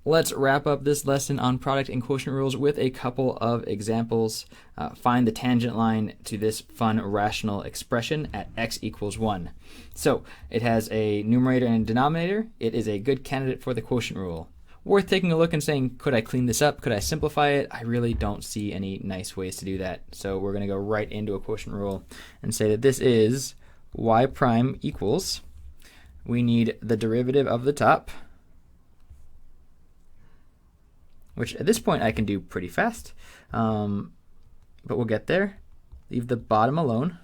let's wrap up this lesson on product and quotient rules with a couple of examples. Find the tangent line to this fun rational expression at x equals 1. So it has a numerator and a denominator. It is a good candidate for the quotient rule. Worth taking a look and saying, could I clean this up? Could I simplify it? I really don't see any nice ways to do that. So we're going to go right into a quotient rule and say that this is y prime equals, we need the derivative of the top, which at this point I can do pretty fast, but we'll get there. Leave the bottom alone.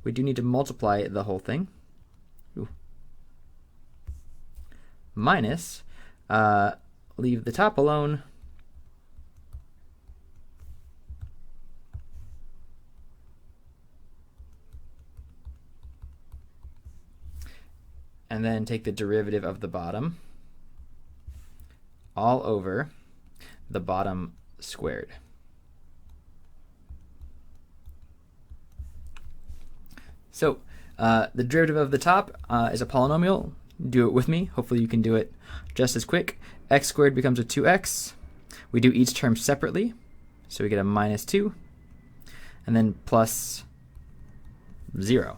We do need to multiply the whole thing. Ooh. Minus, leave the top alone. And then take the derivative of the bottom all over the bottom squared. So the derivative of the top is a polynomial. Do it with me. Hopefully you can do it just as quick. X squared becomes a 2x. We do each term separately. So we get a minus 2 and then plus 0.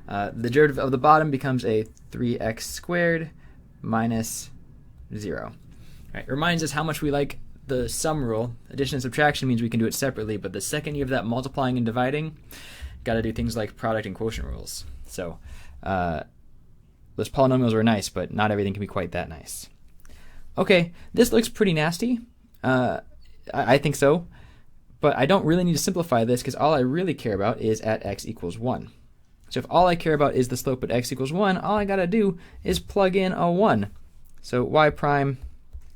The derivative of the bottom becomes a 3x squared minus 0. Right, it reminds us how much we like the sum rule. Addition and subtraction means we can do it separately, but the second you have that multiplying and dividing, got to do things like product and quotient rules. So those polynomials are nice, but not everything can be quite that nice. Okay, this looks pretty nasty. I think so, but I don't really need to simplify this because all I really care about is at x equals 1. So if all I care about is the slope at x equals 1, all I got to do is plug in a 1. So y prime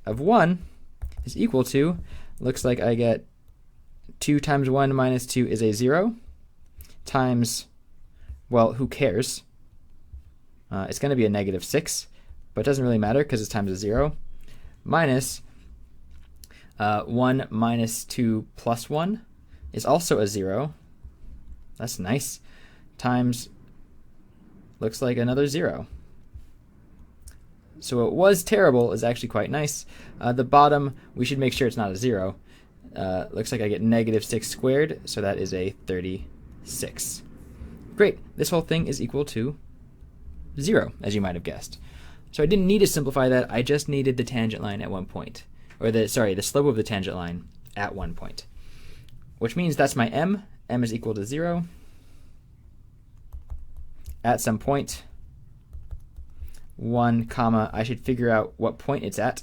of 1 is equal to, looks like I get 2 times 1 minus 2 is a 0, times, well, who cares? It's going to be a negative 6, but it doesn't really matter because it's times a 0, minus 1 minus 2 plus 1 is also a 0. That's nice. Times, looks like another 0. So what was terrible is actually quite nice. The bottom, we should make sure it's not a 0. Looks like I get negative 6 squared, so that is a 36. Great, this whole thing is equal to 0, as you might have guessed. So I didn't need to simplify that, I just needed the tangent line at one point. Or the slope of the tangent line at one point. Which means that's my m. M is equal to 0. At some point, 1 comma, I should figure out what point it's at.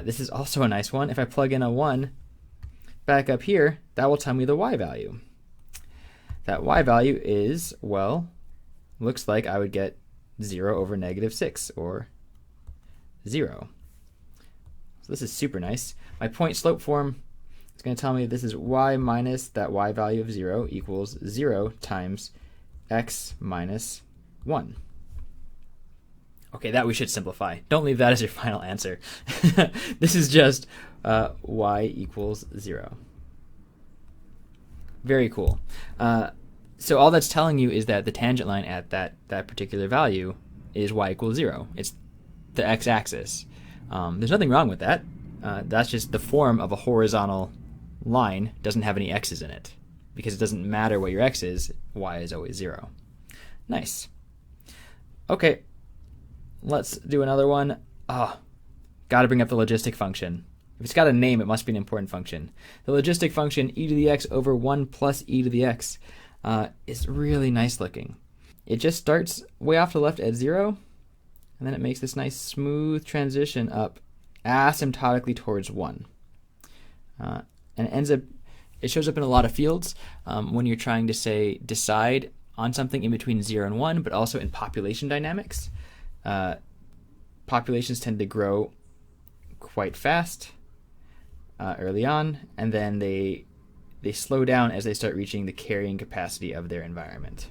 This is also a nice one. If I plug in a 1 back up here, that will tell me the y value. That y value is, well, looks like I would get 0 over negative 6, or 0. So this is super nice. My point slope form is going to tell me this is y minus that y value of 0 equals 0 times x minus 1. Okay, that we should simplify. Don't leave that as your final answer. This is just y equals 0. Very cool. So all that's telling you is that the tangent line at that particular value is y equals 0. It's the x-axis. There's nothing wrong with that. That's just the form of a horizontal line doesn't have any x's in it. Because it doesn't matter what your x is, y is always 0. Nice. Okay, let's do another one. Got to bring up the logistic function. If it's got a name, it must be an important function. The logistic function, e to the x over 1 plus e to the x, is really nice looking. It just starts way off to the left at 0, and then it makes this nice smooth transition up asymptotically towards 1. And it shows up in a lot of fields when you're trying to, say, decide on something in between 0 and 1, but also in population dynamics. Populations tend to grow quite fast early on, and then they slow down as they start reaching the carrying capacity of their environment.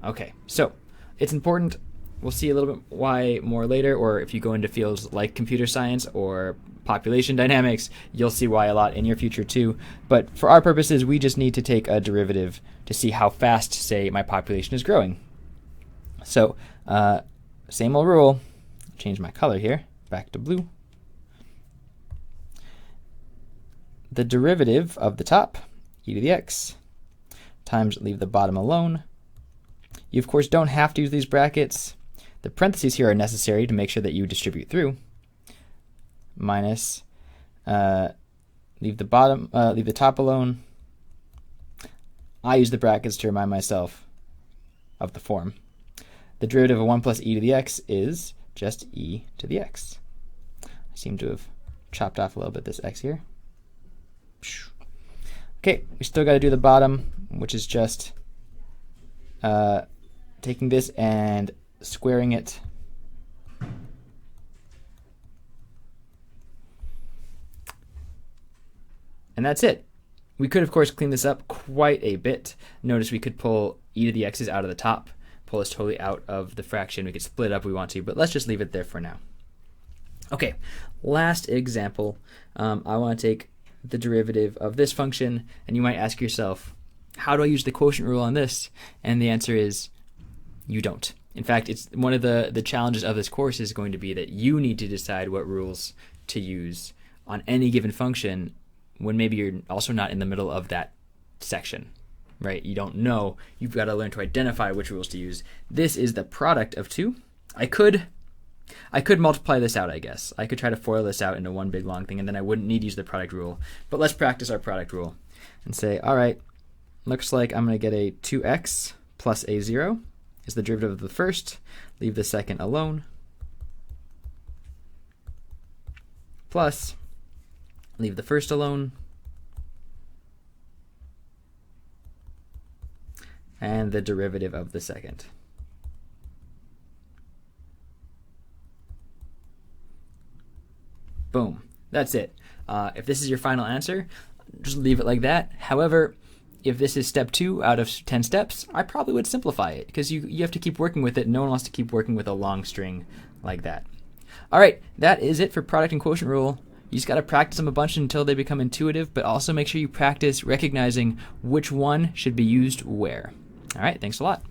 Okay, so it's important. We'll see a little bit why more later, or if you go into fields like computer science or population dynamics, you'll see why a lot in your future too. But for our purposes, we just need to take a derivative to see how fast, say, my population is growing. So, same old rule. Change my color here. back to blue. The derivative of the top, e to the x, times leave the bottom alone. You, of course, don't have to use these brackets. The parentheses here are necessary to make sure that you distribute through. Minus, leave the top alone. I use the brackets to remind myself of the form. The derivative of 1 plus e to the x is just e to the x. I seem to have chopped off a little bit this x here. Okay, we still got to do the bottom, which is just taking this and squaring it. And that's it. We could, of course, clean this up quite a bit. Notice we could pull e to the x's out of the top, pull this totally out of the fraction. We could split it up if we want to, but let's just leave it there for now. Okay, last example. I want to take the derivative of this function, and you might ask yourself, how do I use the quotient rule on this? And the answer is, you don't. In fact, it's one of the challenges of this course is going to be that you need to decide what rules to use on any given function when maybe you're also not in the middle of that section, right? You don't know. You've got to learn to identify which rules to use. This is the product of two. I could multiply this out, I guess. I could try to FOIL this out into one big long thing, and then I wouldn't need to use the product rule. But let's practice our product rule and say, all right, looks like I'm going to get a 2x plus a 0 is the derivative of the first. Leave the second alone. Plus, leave the first alone. And the derivative of the second. Boom. That's it. If this is your final answer, just leave it like that. However, if this is step 2 out of 10 steps, I probably would simplify it because you have to keep working with it. No one wants to keep working with a long string like that. All right, that is it for product and quotient rule. You just got to practice them a bunch until they become intuitive, but also make sure you practice recognizing which one should be used where. All right, thanks a lot.